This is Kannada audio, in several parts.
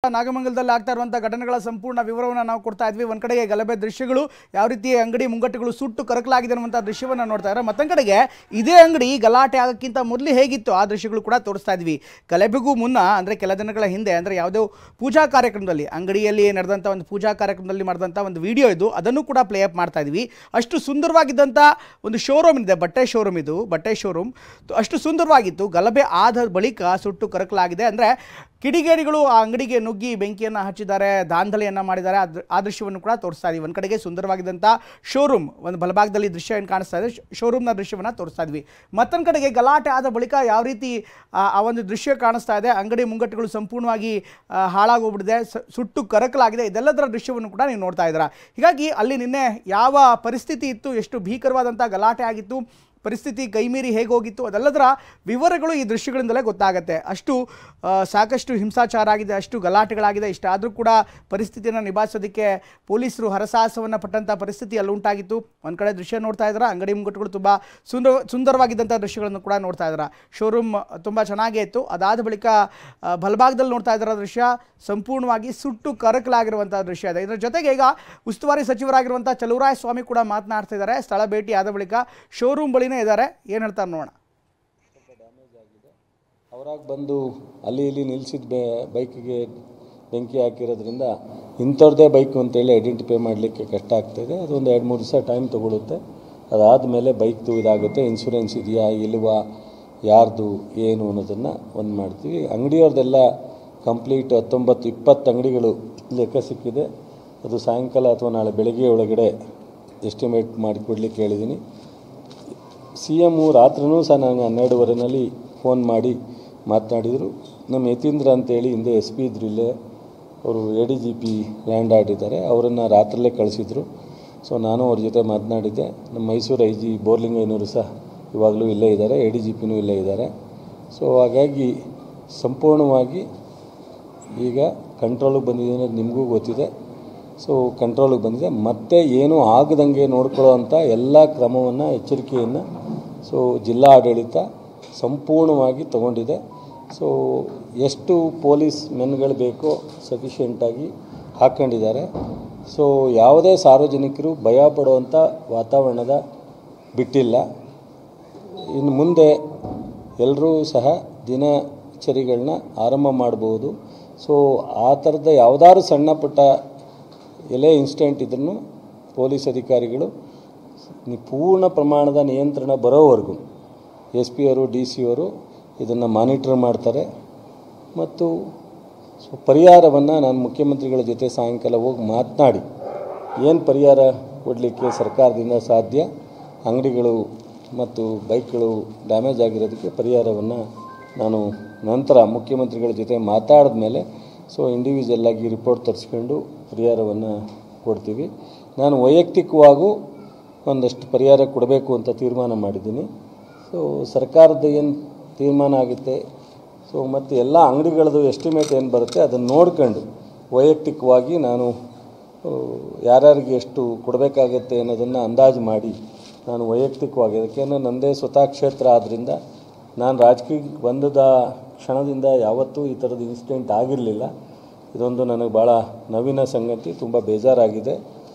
ನಾಗಮಂಗಲದಲ್ಲಿ ಆಗ್ತಾ ಇರುವಂತ ಘಟನೆಗಳ ಸಂಪೂರ್ಣ ವಿವರವನ್ನು ನಾವು ಕೊಡ್ತಾ ಇದ್ವಿ. ಒಂದ್ ಕಡೆಗೆ ಗಲಭೆ ದೃಶ್ಯಗಳು, ಯಾವ ರೀತಿ ಅಂಗಡಿ ಮುಂಗಟ್ಟುಗಳು ಸುಟ್ಟು ಕರಕಲಾಗಿದೆ ಅನ್ನುವಂಥ ದೃಶ್ಯವನ್ನು ನೋಡ್ತಾ ಇದ್ದಾರೆ. ಮತ್ತೊಂದು ಕಡೆಗೆ ಇದೇ ಅಂಗಡಿ ಗಲಾಟೆ ಆಗೋಕ್ಕಿಂತ ಮೊದಲು ಹೇಗಿತ್ತು ಆ ದೃಶ್ಯಗಳು ಕೂಡ ತೋರಿಸ್ತಾ ಇದ್ವಿ. ಗಲಭೆಗೂ ಮುನ್ನ ಅಂದರೆ ಕೆಲ ದಿನಗಳ ಹಿಂದೆ, ಅಂದರೆ ಯಾವುದೋ ಪೂಜಾ ಕಾರ್ಯಕ್ರಮದಲ್ಲಿ, ಅಂಗಡಿಯಲ್ಲಿ ನಡೆದಂಥ ಒಂದು ಪೂಜಾ ಕಾರ್ಯಕ್ರಮದಲ್ಲಿ ಮಾಡಿದಂಥ ಒಂದು ವಿಡಿಯೋ ಇದು, ಅದನ್ನು ಕೂಡ ಪ್ಲೇ ಅಪ್ ಮಾಡ್ತಾ ಇದ್ವಿ. ಅಷ್ಟು ಸುಂದರವಾಗಿದ್ದಂಥ ಒಂದು ಶೋರೂಮ್ ಇದೆ, ಬಟ್ಟೆ ಶೋರೂಮ್ ಇದು, ಬಟ್ಟೆ ಶೋರೂಮ್ ಅಷ್ಟು ಸುಂದರವಾಗಿತ್ತು. ಗಲಭೆ ಆದ ಬಳಿಕ ಸುಟ್ಟು ಕರಕಲಾಗಿದೆ. ಅಂದರೆ ಕಿಡಿಗೇಡಿಗಳು ಆ ಅಂಗಡಿಗೆ ನುಗ್ಗಿ ಬೆಂಕಿಯನ್ನು ಹಚ್ಚಿದ್ದಾರೆ, ದಾಂಧಲೆಯನ್ನು ಮಾಡಿದ್ದಾರೆ. ಆ ದೃಶ್ಯವನ್ನು ಕೂಡ ತೋರಿಸ್ತಾ ಇದ್ವಿ. ಒಂದು ಕಡೆಗೆ ಸುಂದರವಾಗಿದ್ದಂಥ ಶೋರೂಮ್, ಒಂದು ಬಲಭಾಗದಲ್ಲಿ ದೃಶ್ಯ ಏನು ಕಾಣಿಸ್ತಾ ಇದೆ, ಶೋರೂಮ್ನ ದೃಶ್ಯವನ್ನು ತೋರಿಸ್ತಾ ಇದ್ವಿ. ಮತ್ತೊಂದು ಕಡೆಗೆ ಗಲಾಟೆ ಆದ ಬಳಿಕ ಯಾವ ರೀತಿ ಆ ಒಂದು ದೃಶ್ಯ ಕಾಣಿಸ್ತಾ ಇದೆ, ಅಂಗಡಿ ಮುಂಗಟ್ಟುಗಳು ಸಂಪೂರ್ಣವಾಗಿ ಹಾಳಾಗೋಗ್ಬಿಟ್ಟಿದೆ, ಸುಟ್ಟು ಕರಕಲಾಗಿದೆ. ಇದೆಲ್ಲದರ ದೃಶ್ಯವನ್ನು ಕೂಡ ನೀವು ನೋಡ್ತಾ ಇದ್ದೀರಾ. ಹೀಗಾಗಿ ಅಲ್ಲಿ ನಿನ್ನೆ ಯಾವ ಪರಿಸ್ಥಿತಿ ಇತ್ತು, ಎಷ್ಟು ಭೀಕರವಾದಂಥ ಗಲಾಟೆ ಆಗಿತ್ತು, ಪರಿಸ್ಥಿತಿ ಕೈಮೀರಿ ಹೇಗೆ ಹೋಗಿತ್ತು, ಅದೆಲ್ಲದರ ವಿವರಗಳು ಈ ದೃಶ್ಯಗಳಿಂದಲೇ ಗೊತ್ತಾಗುತ್ತೆ. ಅಷ್ಟು ಸಾಕಷ್ಟು ಹಿಂಸಾಚಾರ ಆಗಿದೆ, ಅಷ್ಟು ಗಲಾಟೆಗಳಾಗಿದೆ. ಇಷ್ಟಾದರೂ ಕೂಡ ಪರಿಸ್ಥಿತಿಯನ್ನು ನಿಭಾಯಿಸೋದಕ್ಕೆ ಪೊಲೀಸರು ಹರಸಾಹಸವನ್ನು ಪಟ್ಟಂಥ ಪರಿಸ್ಥಿತಿ ಅಲ್ಲಿ ಉಂಟಾಗಿತ್ತು. ಒಂದು ಕಡೆ ದೃಶ್ಯ ನೋಡ್ತಾ ಇದ್ದಾರೆ, ಅಂಗಡಿ ಮುಂಗಟ್ಟುಗಳು ತುಂಬ ಸುಂದರವಾಗಿದ್ದಂಥ ದೃಶ್ಯಗಳನ್ನು ಕೂಡ ನೋಡ್ತಾ ಇದ್ದಾರೆ. ಶೋರೂಮ್ ತುಂಬ ಚೆನ್ನಾಗೇ ಇತ್ತು. ಅದಾದ ಬಳಿಕ ಬಲಭಾಗದಲ್ಲಿ ನೋಡ್ತಾ ಇದ್ದಾರೆ ದೃಶ್ಯ ಸಂಪೂರ್ಣವಾಗಿ ಸುಟ್ಟು ಕರಕಲಾಗಿರುವಂಥ ದೃಶ್ಯ ಇದೆ. ಇದರ ಜೊತೆಗೆ ಈಗ ಉಸ್ತುವಾರಿ ಸಚಿವರಾಗಿರುವಂಥ ಚಲುವರಾಯಸ್ವಾಮಿ ಕೂಡ ಮಾತನಾಡ್ತಾ ಇದ್ದಾರೆ. ಸ್ಥಳ ಭೇಟಿ ಆದ ಬಳಿಕ ಶೋರೂಮ್ ಬಳಿ ಇದ್ದಾರೆ, ಏನು ಹೇಳ್ತಾರೆ ನೋಡೋಣ. ಅವರಾಗಿ ಬಂದು ಅಲ್ಲಿ ಇಲ್ಲಿ ನಿಲ್ಲಿಸಿದ ಬೈಕಿಗೆ ಬೆಂಕಿ ಹಾಕಿರೋದ್ರಿಂದ ಇಂಥವ್ರದ್ದೇ ಬೈಕು ಅಂತೇಳಿ ಐಡೆಂಟಿಫೈ ಮಾಡಲಿಕ್ಕೆ ಕಷ್ಟ ಆಗ್ತಾಯಿದೆ. ಅದೊಂದು 2-3 ದಿವಸ ಟೈಮ್ ತೊಗೊಳುತ್ತೆ. ಅದಾದಮೇಲೆ ಬೈಕ್ದು ಇದಾಗುತ್ತೆ, ಇನ್ಶೂರೆನ್ಸ್ ಇದೆಯಾ ಇಲ್ವಾ, ಯಾರ್ದು ಏನು ಅನ್ನೋದನ್ನು ಒಂದು ಮಾಡ್ತೀವಿ. ಅಂಗಡಿಯವ್ರದ್ದೆಲ್ಲ ಕಂಪ್ಲೀಟ್ 19-20 ಅಂಗಡಿಗಳು ಲೆಕ್ಕ ಸಿಕ್ಕಿದೆ. ಅದು ಸಾಯಂಕಾಲ ಅಥವಾ ನಾಳೆ ಬೆಳಗ್ಗೆ ಒಳಗಡೆ ಎಸ್ಟಿಮೇಟ್ ಮಾಡಿಕೊಡ್ಲಿಕ್ಕೆ ಹೇಳಿದ್ದೀನಿ. CM ರಾತ್ರಿನೂ ಸಹ ನನಗೆ 12:15 ಫೋನ್ ಮಾಡಿ ಮಾತನಾಡಿದರು. ನಮ್ಮ ಯತೀಂದ್ರ ಅಂತೇಳಿ ಹಿಂದೆ SP ಇದ್ರು ಇಲ್ಲೇ, ಅವರು ADGP ಲ್ಯಾಂಡ್ ಆಡಿದ್ದಾರೆ, ಅವರನ್ನು ರಾತ್ರಿಯಲ್ಲೇ ಕಳಿಸಿದರು. ಸೊ ನಾನು ಅವ್ರ ಜೊತೆ ಮಾತನಾಡಿದ್ದೆ. ನಮ್ಮ ಮೈಸೂರು IG ಬೋರ್ಲಿಂಗಯ್ಯನವರು ಸಹ ಇವಾಗಲೂ ಇಲ್ಲೇ ಇದ್ದಾರೆ, ADGPನೂ ಇಲ್ಲೇ ಇದ್ದಾರೆ. ಸೊ ಹಾಗಾಗಿ ಸಂಪೂರ್ಣವಾಗಿ ಈಗ ಕಂಟ್ರೋಲಿಗೆ ಬಂದಿದೆ ಅನ್ನೋದು ನಿಮಗೂ ಗೊತ್ತಿದೆ. ಸೊ ಕಂಟ್ರೋಲಿಗೆ ಬಂದಿದೆ. ಮತ್ತೆ ಏನೂ ಆಗದಂಗೆ ನೋಡ್ಕೊಳ್ಳೋ ಅಂಥ ಎಲ್ಲ ಕ್ರಮವನ್ನು, ಎಚ್ಚರಿಕೆಯನ್ನು ಜಿಲ್ಲಾ ಆಡಳಿತ ಸಂಪೂರ್ಣವಾಗಿ ತಗೊಂಡಿದೆ. ಸೊ ಎಷ್ಟು ಪೊಲೀಸ್ ಮೆನ್ಗಳು ಬೇಕೋ ಸಫಿಷಿಯೆಂಟಾಗಿ ಹಾಕ್ಕೊಂಡಿದ್ದಾರೆ. ಸೊ ಯಾವುದೇ ಸಾರ್ವಜನಿಕರು ಭಯ ಪಡುವಂಥ ವಾತಾವರಣದ ಬಿಟ್ಟಿಲ್ಲ. ಇನ್ನು ಮುಂದೆ ಎಲ್ಲರೂ ಸಹ ದಿನಚರಿಗಳನ್ನ ಆರಂಭ ಮಾಡ್ಬೋದು. ಸೊ ಆ ಥರದ ಯಾವುದಾದ್ರು ಸಣ್ಣ ಪುಟ್ಟ ಎಲ್ಲೇ ಇನ್ಸಿಡೆಂಟ್ ಇದ್ರೂ ಪೊಲೀಸ್ ಅಧಿಕಾರಿಗಳು ಪೂರ್ಣ ಪ್ರಮಾಣದ ನಿಯಂತ್ರಣ ಬರೋವರೆಗೂ SP ಅವರು DC ಅವರು ಇದನ್ನು ಮಾನಿಟರ್ ಮಾಡ್ತಾರೆ. ಮತ್ತು ಪರಿಹಾರವನ್ನು ನಾನು ಮುಖ್ಯಮಂತ್ರಿಗಳ ಜೊತೆ ಸಾಯಂಕಾಲ ಹೋಗಿ ಮಾತನಾಡಿ ಏನು ಪರಿಹಾರ ಕೊಡಲಿಕ್ಕೆ ಸರ್ಕಾರದಿಂದ ಸಾಧ್ಯ, ಅಂಗಡಿಗಳು ಮತ್ತು ಬೈಕ್ಗಳು ಡ್ಯಾಮೇಜ್ ಆಗಿರೋದಕ್ಕೆ ಪರಿಹಾರವನ್ನು ನಾನು ನಂತರ ಮುಖ್ಯಮಂತ್ರಿಗಳ ಜೊತೆ ಮಾತಾಡಿದ ಮೇಲೆ ಇಂಡಿವಿಜುವಲ್ ಆಗಿ ರಿಪೋರ್ಟ್ ತರಿಸ್ಕೊಂಡು ಪರಿಹಾರವನ್ನು ಕೊಡ್ತೀವಿ. ನಾನು ವೈಯಕ್ತಿಕವಾಗೂ ಒಂದಷ್ಟು ಪರಿಹಾರ ಕೊಡಬೇಕು ಅಂತ ತೀರ್ಮಾನ ಮಾಡಿದ್ದೀನಿ. ಸೊ ಸರ್ಕಾರದ ಏನು ತೀರ್ಮಾನ ಆಗುತ್ತೆ, ಮತ್ತು ಎಲ್ಲ ಅಂಗಡಿಗಳದ್ದು ಎಸ್ಟಿಮೇಟ್ ಏನು ಬರುತ್ತೆ ಅದನ್ನು ನೋಡ್ಕೊಂಡು ವೈಯಕ್ತಿಕವಾಗಿ ನಾನು ಯಾರ್ಯಾರಿಗೆ ಎಷ್ಟು ಕೊಡಬೇಕಾಗತ್ತೆ ಅನ್ನೋದನ್ನು ಅಂದಾಜು ಮಾಡಿ ನಾನು ವೈಯಕ್ತಿಕವಾಗಿ, ಯಾಕೆಂದರೆ ನನ್ನದೇ ಸ್ವತಃ ಕ್ಷೇತ್ರ ಆದ್ದರಿಂದ ನಾನು ರಾಜಕೀಯಕ್ಕೆ ಬಂದ ಕ್ಷಣದಿಂದ ಯಾವತ್ತೂ ಈ ಥರದ ಇನ್ಸಿಡೆಂಟ್ ಆಗಿರಲಿಲ್ಲ. ಇದೊಂದು ನನಗೆ ಭಾಳ ನವೀನ ಸಂಗತಿ, ತುಂಬ ಬೇಜಾರಾಗಿದೆ.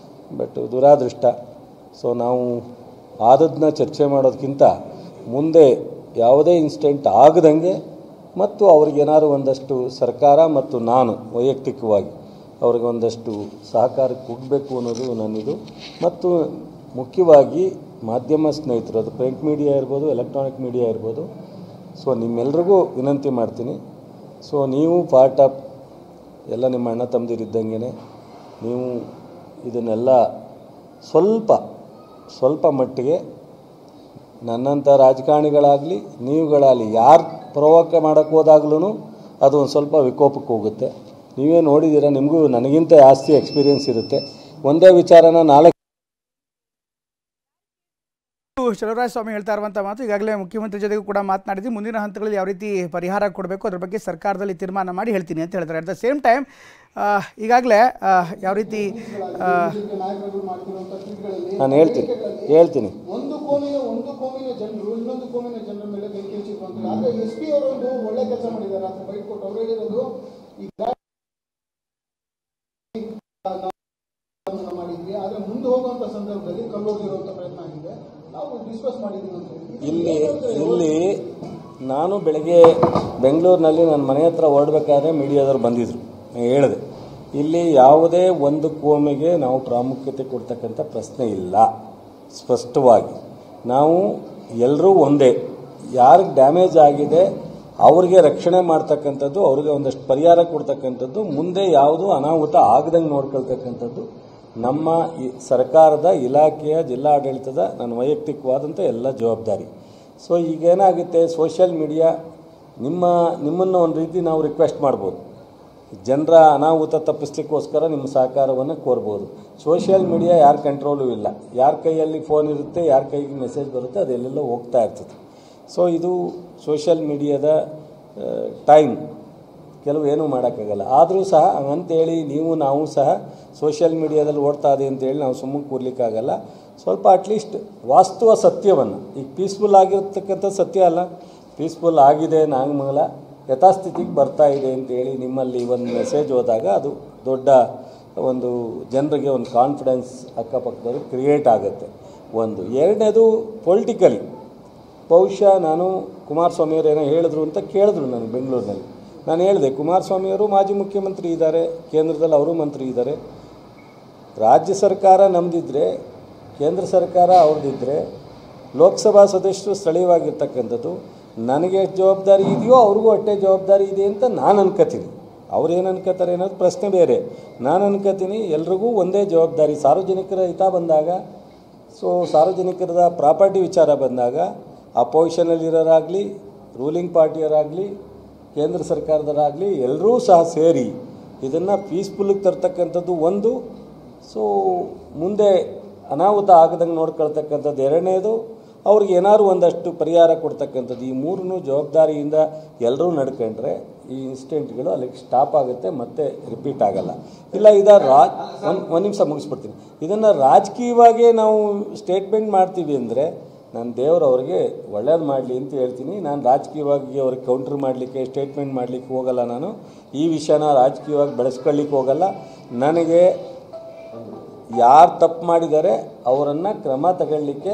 ಬಟ್ ದುರಾದೃಷ್ಟ. ಸೊ ನಾವು ಆದದನ್ನ ಚರ್ಚೆ ಮಾಡೋದಕ್ಕಿಂತ ಮುಂದೆ ಯಾವುದೇ ಇನ್ಸಿಡೆಂಟ್ ಆಗದಂಗೆ ಮತ್ತು ಅವ್ರಿಗೇನಾದ್ರು ಒಂದಷ್ಟು ಸರ್ಕಾರ ಮತ್ತು ನಾನು ವೈಯಕ್ತಿಕವಾಗಿ ಅವ್ರಿಗೆ ಒಂದಷ್ಟು ಸಹಕಾರಕ್ಕೆ ಹೋಗಬೇಕು ಅನ್ನೋದು ನನ್ನಿದು. ಮತ್ತು ಮುಖ್ಯವಾಗಿ ಮಾಧ್ಯಮ ಸ್ನೇಹಿತರು, ಅದು ಪ್ರಿಂಟ್ ಮೀಡಿಯಾ ಇರ್ಬೋದು, ಎಲೆಕ್ಟ್ರಾನಿಕ್ ಮೀಡಿಯಾ ಇರ್ಬೋದು, ಸೊ ನಿಮ್ಮೆಲ್ರಿಗೂ ವಿನಂತಿ ಮಾಡ್ತೀನಿ. ಸೊ ನೀವು ಪಾರ್ಟ್ ಆಫ್ ಎಲ್ಲ ನಿಮ್ಮ ಅಣ್ಣ ತಮ್ಮದಿರಿದ್ದಂಗೆ ನೀವು ಇದನ್ನೆಲ್ಲ ಸ್ವಲ್ಪ ಮಟ್ಟಿಗೆ ನನ್ನಂಥ ರಾಜಕಾರಣಿಗಳಾಗಲಿ ನೀವುಗಳಾಗಲಿ ಯಾರು ಪ್ರವೋಕ ಮಾಡೋಕ್ಕೆ ಹೋದಾಗ್ಲೂ ಅದು ಒಂದು ಸ್ವಲ್ಪ ವಿಕೋಪಕ್ಕೆ ಹೋಗುತ್ತೆ. ನೀವೇ ನೋಡಿದ್ದೀರ, ನಿಮಗೂ ನನಗಿಂತ ಜಾಸ್ತಿ ಎಕ್ಸ್ಪೀರಿಯೆನ್ಸ್ ಇರುತ್ತೆ. ಒಂದೇ ವಿಚಾರನ 4 ಚಲುವರಾಯಸ್ವಾಮಿ ಹೇಳ್ತಾ ಇರುವಂಥ ಮಾತು ಈಗಾಗಲೇ ಮುಖ್ಯಮಂತ್ರಿ ಜೊತೆಗೂ ಕೂಡ ಮಾತನಾಡಿದ್ವಿ. ಮುಂದಿನ ಹಂತಗಳಲ್ಲಿ ಯಾವ ರೀತಿ ಪರಿಹಾರ ಕೊಡಬೇಕು ಅದ್ರ ಬಗ್ಗೆ ಸರ್ಕಾರದಲ್ಲಿ ತೀರ್ಮಾನ ಮಾಡಿ ಹೇಳ್ತೀನಿ ಅಂತ ಹೇಳ್ತಾರೆ. ಅಟ್ ದ ಸೇಮ್ ಟೈಮ್ ಈಗಾಗಲೇ ಯಾವ ರೀತಿ ನಾನು ಹೇಳ್ತೀನಿ ಒಂದು ಕೋಮಿನ ಜನರು ಇನ್ನೊಂದು ಕೋಮಿನ ಜನರ ಮೇಲೆ ಬೆಂಕಿ ಹಚ್ಚಿದ್ರು ಅಂತ. ಆದರೆ SP ಅವರು ಒಂದು ಒಳ್ಳೆ ಕೆಲಸ ಮಾಡಿದ್ದಾರೆ ಅಂತ ಬೈಟ್ ಕೊಟ್ಟು ಅವ್ರು ಹೇಳಿರೋದು, ಈ ಮಾಡಿದ್ವಿ, ಆದರೆ ಮುಂದೆ ಹೋಗುವಂತ ಸಂದರ್ಭದಲ್ಲಿ ಕಲ್ಲೋಗಿರುವಂತ ಪ್ರಯತ್ನ ಆಗಿದೆ. ನಾವು ಡಿಸ್ಕಸ್ ಮಾಡಿದ್ದೀವಿ ಅಂತ ಹೇಳಿ ಇಲ್ಲಿ ನಾನು ಬೆಳಗ್ಗೆ ಬೆಂಗಳೂರಿನಲ್ಲಿ ನನ್ನ ಮನೆ ಹತ್ರ ಹೊರಡ್ಬೇಕಾದ್ರೆ ಮೀಡಿಯಾದವ್ರು ಬಂದಿದ್ದರು. ನಾನು ಹೇಳಿದೆ, ಇಲ್ಲಿ ಯಾವುದೇ ಒಂದು ಕೋಮಿಗೆ ನಾವು ಪ್ರಾಮುಖ್ಯತೆ ಕೊಡ್ತಕ್ಕಂಥ ಪ್ರಶ್ನೆ ಇಲ್ಲ. ಸ್ಪಷ್ಟವಾಗಿ ನಾವು ಎಲ್ಲರೂ ಒಂದೇ. ಯಾರಿಗೆ ಡ್ಯಾಮೇಜ್ ಆಗಿದೆ ಅವ್ರಿಗೆ ರಕ್ಷಣೆ ಮಾಡ್ತಕ್ಕಂಥದ್ದು, ಅವ್ರಿಗೆ ಒಂದಷ್ಟು ಪರಿಹಾರ ಕೊಡ್ತಕ್ಕಂಥದ್ದು, ಮುಂದೆ ಯಾವುದು ಅನಾಹುತ ಆಗದಂಗೆ ನೋಡ್ಕೊಳ್ತಕ್ಕಂಥದ್ದು ನಮ್ಮ ಸರ್ಕಾರದ ಇಲಾಖೆಯ ಜಿಲ್ಲಾಡಳಿತದ ನನ್ನ ವೈಯಕ್ತಿಕವಾದಂಥ ಎಲ್ಲ ಜವಾಬ್ದಾರಿ. ಸೊ ಈಗೇನಾಗುತ್ತೆ, ಸೋಷಿಯಲ್ ಮೀಡಿಯಾ ನಿಮ್ಮನ್ನು ಒಂದು ರೀತಿ ನಾವು ರಿಕ್ವೆಸ್ಟ್ ಮಾಡ್ಬೋದು, ಜನರ ಅನಾಹುತ ತಪ್ಪಿಸ್ಲಿಕ್ಕೋಸ್ಕರ ನಿಮ್ಮ ಸಹಕಾರವನ್ನು ಕೋರ್ಬೋದು. ಸೋಷಿಯಲ್ ಮೀಡಿಯಾ ಯಾರ ಕಂಟ್ರೋಲು ಇಲ್ಲ. ಯಾರ ಕೈಯಲ್ಲಿ ಫೋನ್ ಇರುತ್ತೆ, ಯಾರ ಕೈಗೆ ಮೆಸೇಜ್ ಬರುತ್ತೆ, ಅದೆಲ್ಲೆಲ್ಲ ಹೋಗ್ತಾ ಇರ್ತದೆ. ಸೊ ಇದು ಸೋಷಿಯಲ್ ಮೀಡಿಯಾದ ಟೈಮ್, ಕೆಲವು ಏನೂ ಮಾಡೋಕ್ಕಾಗಲ್ಲ. ಆದರೂ ಸಹ ಹಂಗಂತೇಳಿ ನಾವು ಸಹ ಸೋಷಿಯಲ್ ಮೀಡಿಯಾದಲ್ಲಿ ಓಡ್ತಾ ಇದೆ ಅಂತೇಳಿ ನಾವು ಸುಮ್ಮನೆ ಕೂರ್ಲಿಕ್ಕಾಗಲ್ಲ. ಸ್ವಲ್ಪ ಅಟ್ಲೀಸ್ಟ್ ವಾಸ್ತವ ಸತ್ಯವನ್ನು, ಈಗ ಪೀಸ್ಫುಲ್ ಆಗಿರ್ತಕ್ಕಂಥ ಸತ್ಯ ಅಲ್ಲ, ಪೀಸ್ಫುಲ್ ಆಗಿದೆ, ನಾಗಮಂಗಲ ಯಥಾಸ್ಥಿತಿಗೆ ಬರ್ತಾ ಇದೆ ಅಂತೇಳಿ ನಿಮ್ಮಲ್ಲಿ ಒಂದು ಮೆಸೇಜ್ ಹೋದಾಗ ಅದು ದೊಡ್ಡ ಒಂದು ಜನರಿಗೆ ಒಂದು ಕಾನ್ಫಿಡೆನ್ಸ್ ಅಕ್ಕಪಕ್ಕದವ್ರಿಗೆ ಕ್ರಿಯೇಟ್ ಆಗುತ್ತೆ. ಒಂದು ಎರಡನೇದು ಪೊಲಿಟಿಕಲಿ, ಬಹುಶಃ ನಾನು ಕುಮಾರಸ್ವಾಮಿಯವರು ಏನೋ ಹೇಳಿದ್ರು ಅಂತ ಕೇಳಿದ್ರು ನನಗೆ ಬೆಂಗಳೂರಿನಲ್ಲಿ. ನಾನು ಹೇಳಿದೆ, ಕುಮಾರಸ್ವಾಮಿಯವರು ಮಾಜಿ ಮುಖ್ಯಮಂತ್ರಿ ಇದ್ದಾರೆ, ಕೇಂದ್ರದಲ್ಲಿ ಅವರು ಮಂತ್ರಿ ಇದ್ದಾರೆ. ರಾಜ್ಯ ಸರ್ಕಾರ ನಮ್ಮದಿದ್ದರೆ, ಕೇಂದ್ರ ಸರ್ಕಾರ ಅವ್ರದ್ದಿದ್ದರೆ, ಲೋಕಸಭಾ ಸದಸ್ಯರು ಸ್ಥಳೀಯವಾಗಿರ್ತಕ್ಕಂಥದ್ದು, ನನಗೆ ಎಷ್ಟು ಜವಾಬ್ದಾರಿ ಇದೆಯೋ ಅವ್ರಿಗೂ ಅಷ್ಟೇ ಜವಾಬ್ದಾರಿ ಇದೆ ಅಂತ ನಾನು ಅನ್ಕೋತೀನಿ. ಅವ್ರೇನು ಅನ್ಕೋತಾರೆ ಅನ್ನೋದು ಪ್ರಶ್ನೆ ಬೇರೆ. ನಾನು ಅನ್ಕೋತೀನಿ ಎಲ್ರಿಗೂ ಒಂದೇ ಜವಾಬ್ದಾರಿ. ಸಾರ್ವಜನಿಕರ ಹಿತ ಬಂದಾಗ, ಸೊ ಸಾರ್ವಜನಿಕರದ ಪ್ರಾಪರ್ಟಿ ವಿಚಾರ ಬಂದಾಗ, ಅಪೋಸಿಷನಲ್ಲಿರೋರಾಗಲಿ, ರೂಲಿಂಗ್ ಪಾರ್ಟಿಯವರಾಗಲಿ, ಕೇಂದ್ರ ಸರ್ಕಾರದವರಾಗಲಿ ಎಲ್ಲರೂ ಸಹ ಸೇರಿ ಇದನ್ನು ಪೀಸ್ಫುಲ್ಲಿಗೆ ತರ್ತಕ್ಕಂಥದ್ದು ಒಂದು. ಸೊ ಮುಂದೆ ಅನಾಹುತ ಆಗದಂಗೆ ನೋಡ್ಕೊಳ್ತಕ್ಕಂಥದ್ದು ಎರಡನೇದು, ಅವ್ರಿಗೆ ಏನಾದ್ರು ಒಂದಷ್ಟು ಪರಿಹಾರ ಕೊಡ್ತಕ್ಕಂಥದ್ದು. ಈ ಮೂರನ್ನೂ ಜವಾಬ್ದಾರಿಯಿಂದ ಎಲ್ಲರೂ ನಡ್ಕೊಂಡ್ರೆ ಈ ಇನ್ಸಿಡೆಂಟ್ಗಳು ಅಲ್ಲಿಗೆ ಸ್ಟಾಪ್ ಆಗುತ್ತೆ, ಮತ್ತೆ ರಿಪೀಟ್ ಆಗಲ್ಲ. ಇಲ್ಲ ಒಂದು ನಿಮಿಷ ಮುಗಿಸ್ಬಿಡ್ತೀನಿ. ಇದನ್ನು ರಾಜಕೀಯವಾಗೇ ನಾವು ಸ್ಟೇಟ್ಮೆಂಟ್ ಮಾಡ್ತೀವಿ ಅಂದರೆ ನಾನು ದೇವರವ್ರಿಗೆ ಒಳ್ಳೇದು ಮಾಡಲಿ ಅಂತ ಹೇಳ್ತೀನಿ. ನಾನು ರಾಜಕೀಯವಾಗಿ ಅವ್ರಿಗೆ ಕೌಂಟ್ರ್ ಮಾಡಲಿಕ್ಕೆ, ಸ್ಟೇಟ್ಮೆಂಟ್ ಮಾಡಲಿಕ್ಕೆ ಹೋಗಲ್ಲ. ನಾನು ಈ ವಿಷಯನ ರಾಜಕೀಯವಾಗಿ ಬೆಳೆಸ್ಕೊಳ್ಳಿಕ್ಕೆ ಹೋಗಲ್ಲ. ನನಗೆ ಯಾರು ತಪ್ಪು ಮಾಡಿದ್ದಾರೆ ಅವರನ್ನು ಕ್ರಮ ತಗೊಳ್ಳಿಕ್ಕೆ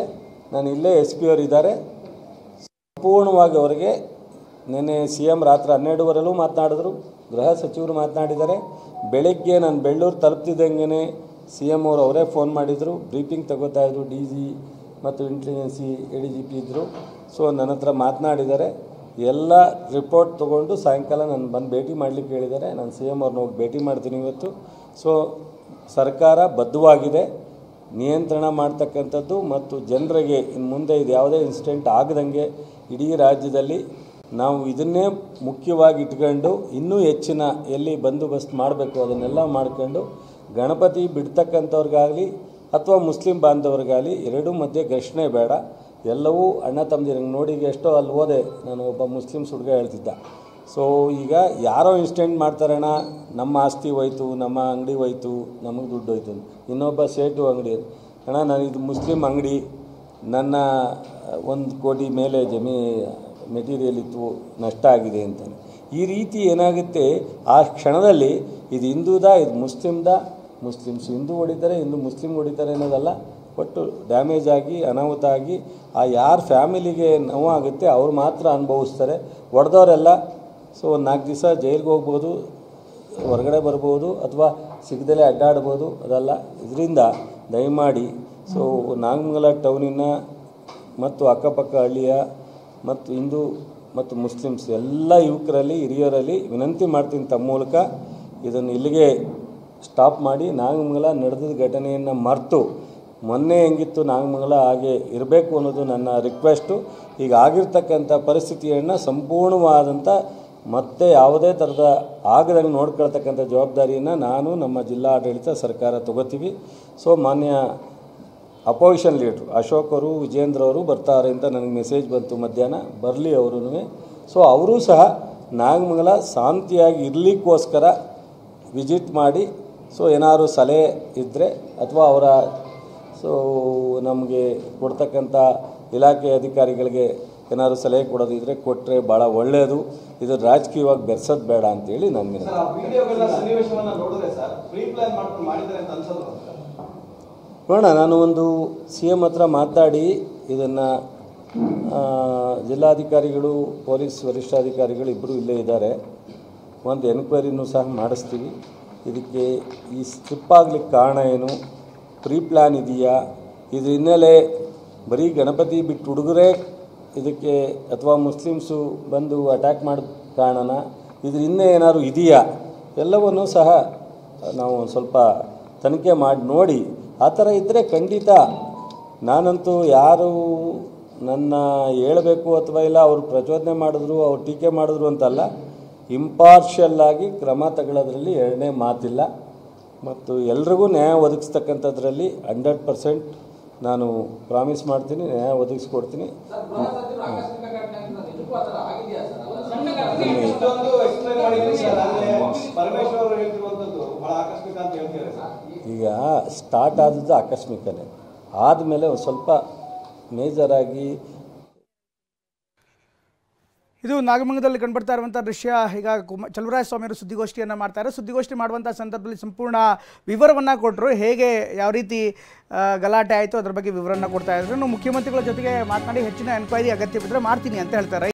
ನಾನು ಇಲ್ಲೇ SP ಅವರು ಇದ್ದಾರೆ, ಸಂಪೂರ್ಣವಾಗಿ ಅವರಿಗೆ ನೆನ್ನೆ CM ರಾತ್ರಿ 12ವರೆಲ್ಲೂ ಮಾತನಾಡಿದ್ರು, ಗೃಹ ಸಚಿವರು ಮಾತನಾಡಿದ್ದಾರೆ. ಬೆಳಗ್ಗೆ ನಾನು ಬೆಳ್ಳೂರು ತಲುಪ್ತಿದ್ದಂಗೆ CM ಅವರು ಅವರೇ ಫೋನ್ ಮಾಡಿದರು, ಬ್ರೀಫಿಂಗ್ ತಗೋತಾಯಿದ್ರು. DG ಮತ್ತು ಇಂಟೆಲಿಜೆನ್ಸಿ ADGP ಇದ್ದರು. ಸೊ ನನ್ನ ಹತ್ರ ಮಾತನಾಡಿದ್ದಾರೆ. ಎಲ್ಲ ರಿಪೋರ್ಟ್ ತೊಗೊಂಡು ಸಾಯಂಕಾಲ ನಾನು ಬಂದು ಭೇಟಿ ಮಾಡಲಿಕ್ಕೆ ಹೇಳಿದ್ದಾರೆ. ನಾನು CM ಅವ್ರನ್ನ ಹೋಗಿ ಭೇಟಿ ಮಾಡ್ತೀನಿ ಇವತ್ತು. ಸೊ ಸರ್ಕಾರ ಬದ್ಧವಾಗಿದೆ ನಿಯಂತ್ರಣ ಮಾಡ್ತಕ್ಕಂಥದ್ದು ಮತ್ತು ಜನರಿಗೆ ಇನ್ನು ಮುಂದೆ ಇದು ಯಾವುದೇ ಇನ್ಸಿಡೆಂಟ್ ಆಗದಂಗೆ ಇಡೀ ರಾಜ್ಯದಲ್ಲಿ ನಾವು ಇದನ್ನೇ ಮುಖ್ಯವಾಗಿ ಇಟ್ಕೊಂಡು ಇನ್ನೂ ಹೆಚ್ಚಿನ ಎಲ್ಲಿ ಬಂದೋಬಸ್ತ್ ಮಾಡಬೇಕು ಅದನ್ನೆಲ್ಲ ಮಾಡ್ಕೊಂಡು ಗಣಪತಿ ಬಿಡ್ತಕ್ಕಂಥವ್ರಿಗಾಗಲಿ ಅಥವಾ ಮುಸ್ಲಿಂ ಬಾಂಧವ್ರಿಗಾಗಲಿ ಎರಡೂ ಮಧ್ಯೆ ಘರ್ಷಣೆ ಬೇಡ. ಎಲ್ಲವೂ ಅಣ್ಣ ತಮ್ಮದಿರಂಗೆ ನೋಡಿ. ಎಷ್ಟೋ ಅಲ್ಲಿ ಹೋದೆ ನಾನು, ಒಬ್ಬ ಮುಸ್ಲಿಮ್ಸ್ ಹುಡುಗ ಹೇಳ್ತಿದ್ದ, ಸೊ ಈಗ ಯಾರೋ ಇನ್ಸಿಡೆಂಟ್ ಮಾಡ್ತಾರಣ್ಣ, ನಮ್ಮ ಆಸ್ತಿ ಹೋಯ್ತು, ನಮ್ಮ ಅಂಗಡಿ ಹೋಯ್ತು, ನಮಗೆ ದುಡ್ಡು ಹೋಯ್ತು. ಇನ್ನೊಬ್ಬ ಸೇಟು ಅಂಗಡಿ, ಅಣ್ಣ ನಾನು ಇದು ಮುಸ್ಲಿಂ ಅಂಗಡಿ, ನನ್ನ 1 ಕೋಟಿ ಮೇಲೆ ಮೆಟೀರಿಯಲ್ ಇತ್ತು, ನಷ್ಟ ಆಗಿದೆ ಅಂತಾನೆ. ಈ ರೀತಿ ಏನಾಗುತ್ತೆ ಆ ಕ್ಷಣದಲ್ಲಿ, ಇದು ಹಿಂದೂದ, ಇದು ಮುಸ್ಲಿಮ್ದ, ಮುಸ್ಲಿಮ್ಸ್ ಹಿಂದೂ ಹೊಡಿತಾರೆ, ಹಿಂದೂ ಮುಸ್ಲಿಮ್ ಹೊಡಿತಾರೆ ಅನ್ನೋದಲ್ಲ. ಒಟ್ಟು ಡ್ಯಾಮೇಜ್ ಆಗಿ ಅನಾಹುತ ಆಗಿ ಆ ಯಾರ ಫ್ಯಾಮಿಲಿಗೆ ನೋವಾಗುತ್ತೆ ಅವ್ರು ಮಾತ್ರ ಅನುಭವಿಸ್ತಾರೆ. ಹೊಡೆದವರೆಲ್ಲ ಸೊ 4 ದಿವಸ ಜೈಲಿಗೆ ಹೋಗ್ಬೋದು, ಹೊರಗಡೆ ಬರ್ಬೋದು, ಅಥವಾ ಸಿಗದಲ್ಲೇ ಅಡ್ಡಾಡ್ಬೋದು. ಅದಲ್ಲ, ಇದರಿಂದ ದಯಮಾಡಿ ಸೊ ನಾಗಮಂಗಲ ಟೌನಿನ ಮತ್ತು ಅಕ್ಕಪಕ್ಕ ಹಳ್ಳಿಯ ಮತ್ತು ಹಿಂದೂ ಮತ್ತು ಮುಸ್ಲಿಮ್ಸ್ ಎಲ್ಲ ಯುವಕರಲ್ಲಿ, ಹಿರಿಯರಲ್ಲಿ ವಿನಂತಿ ಮಾಡ್ತೀನಿ ತಮ್ಮ ಮೂಲಕ, ಇದನ್ನು ಇಲ್ಲಿಗೆ ಸ್ಟಾಪ್ ಮಾಡಿ ನಾಗಮಂಗಲ ನಡೆದ ಘಟನೆಯನ್ನು ಮರೆತು ಮೊನ್ನೆ ಹೆಂಗಿತ್ತು ನಾಗಮಂಗಲ ಹಾಗೆ ಇರಬೇಕು ಅನ್ನೋದು ನನ್ನ ರಿಕ್ವೆಸ್ಟು. ಈಗ ಆಗಿರ್ತಕ್ಕಂಥ ಪರಿಸ್ಥಿತಿಯನ್ನು ಸಂಪೂರ್ಣವಾದಂಥ ಮತ್ತೆ ಯಾವುದೇ ಥರದ ಆಗದಂಗೆ ನೋಡ್ಕೊಳ್ತಕ್ಕಂಥ ಜವಾಬ್ದಾರಿಯನ್ನು ನಾನು, ನಮ್ಮ ಜಿಲ್ಲಾ ಆಡಳಿತ, ಸರ್ಕಾರ ತಗೋತೀವಿ. ಸೊ ಮಾನ್ಯ ಅಪೋಸಿಷನ್ ಲೀಡ್ರು ಅಶೋಕ್ ಅವರು, ವಿಜೇಂದ್ರ ಅವರು ಬರ್ತಾರೆ ಅಂತ ನನಗೆ ಮೆಸೇಜ್ ಬಂತು ಮಧ್ಯಾಹ್ನ, ಬರಲಿ ಅವರೂ. ಸೊ ಅವರೂ ಸಹ ನಾಗಮಂಗಲ ಶಾಂತಿಯಾಗಿ ಇರಲಿಕ್ಕೋಸ್ಕರ ವಿಸಿಟ್ ಮಾಡಿ, ಸೊ ಏನಾದ್ರು ಸಲಹೆ ಇದ್ದರೆ ಅಥವಾ ಅವರ ಸೊ ನಮಗೆ ಕೊಡ್ತಕ್ಕಂಥ ಇಲಾಖೆ ಅಧಿಕಾರಿಗಳಿಗೆ ಏನಾದ್ರು ಸಲಹೆ ಕೊಡೋದಿದ್ರೆ ಕೊಟ್ಟರೆ ಭಾಳ ಒಳ್ಳೆಯದು. ಇದು ರಾಜಕೀಯವಾಗಿ ಬೆರೆಸೋದು ಬೇಡ ಅಂತೇಳಿ ನನಗೆ ನೋಡೋಣ. ನಾನು ಒಂದು CM ಹತ್ರ ಮಾತಾಡಿ ಇದನ್ನು ಜಿಲ್ಲಾಧಿಕಾರಿಗಳು ಪೊಲೀಸ್ ವರಿಷ್ಠಾಧಿಕಾರಿಗಳು ಇಬ್ಬರು ಇಲ್ಲೇ ಇದ್ದಾರೆ, ಒಂದು ಎನ್ಕ್ವೈರಿನೂ ಸಹ ಮಾಡಿಸ್ತೀವಿ. ಇದಕ್ಕೆ ಈ ಸ್ಲಿಪ್ ಆಗ್ಲಿಕ್ಕೆ ಕಾರಣ ಏನು, ಪ್ರೀ ಪ್ಲ್ಯಾನ್ ಇದೆಯಾ, ಇದ್ರ ಹಿನ್ನೆಲೆ ಬರೀ ಗಣಪತಿ ಬಿಟ್ಟು ಹುಡುಗರೇ ಇದಕ್ಕೆ ಅಥವಾ ಮುಸ್ಲಿಮ್ಸು ಬಂದು ಅಟ್ಯಾಕ್ ಮಾಡಿದ ಕಾರಣನ, ಇದ್ರ ಹಿಂದೆ ಏನಾದ್ರು ಇದೆಯಾ ಎಲ್ಲವನ್ನೂ ಸಹ ನಾವು ಸ್ವಲ್ಪ ತನಿಖೆ ಮಾಡಿ ನೋಡಿ. ಆ ಥರ ಇದ್ದರೆ ಖಂಡಿತ ನಾನಂತೂ ಯಾರು ನನ್ನ ಹೇಳಬೇಕು ಅಥವಾ ಇಲ್ಲ ಅವರು ಪ್ರಚೋದನೆ ಮಾಡಿದ್ರು ಅವ್ರು ಟೀಕೆ ಮಾಡಿದ್ರು ಅಂತಲ್ಲ, ಇಂಪಾರ್ಷಿಯಲ್ಲಾಗಿ ಕ್ರಮ ತಗೊಳ್ಳೋದ್ರಲ್ಲಿ ಎರಡನೇ ಮಾತಿಲ್ಲ. ಮತ್ತು ಎಲ್ರಿಗೂ ನ್ಯಾಯ ಒದಗಿಸ್ತಕ್ಕಂಥದ್ರಲ್ಲಿ 100% ನಾನು ಪ್ರಾಮಿಸ್ ಮಾಡ್ತೀನಿ, ನ್ಯಾಯ ಒದಗಿಸ್ಕೊಡ್ತೀನಿ. ಈಗ ಸ್ಟಾರ್ಟ್ ಆದದ್ದು ಆಕಸ್ಮಿಕನೇ, ಆದಮೇಲೆ ಒಂದು ಸ್ವಲ್ಪ ಮೇಜರಾಗಿ ಇದು ನಾಗಮಂಗಲದಲ್ಲಿ ಕಂಡುಬರ್ತಾ ಇರುವಂಥ ದೃಶ್ಯ. ಈಗ ಚಲುವರಾಯ ಸ್ವಾಮಿಯವರು ಸುದ್ದಿಗೋಷ್ಠಿಯನ್ನು ಮಾಡ್ತಾರೆ. ಸುದ್ದಿಗೋಷ್ಠಿ ಮಾಡುವಂಥ ಸಂದರ್ಭದಲ್ಲಿ ಸಂಪೂರ್ಣ ವಿವರವನ್ನು ಕೊಟ್ಟರು, ಹೇಗೆ ಯಾವ ರೀತಿ ಗಲಾಟೆ ಆಯಿತು ಅದರ ಬಗ್ಗೆ ವಿವರವನ್ನು ಕೊಡ್ತಾ ಇದ್ರು. ಮುಖ್ಯಮಂತ್ರಿಗಳ ಜೊತೆಗೆ ಮಾತನಾಡಿ ಹೆಚ್ಚಿನ ಎನ್ಕ್ವೈರಿ ಅಗತ್ಯ ಬಿದ್ದರೆ ಮಾಡ್ತೀನಿ ಅಂತ ಹೇಳ್ತಾರೆ.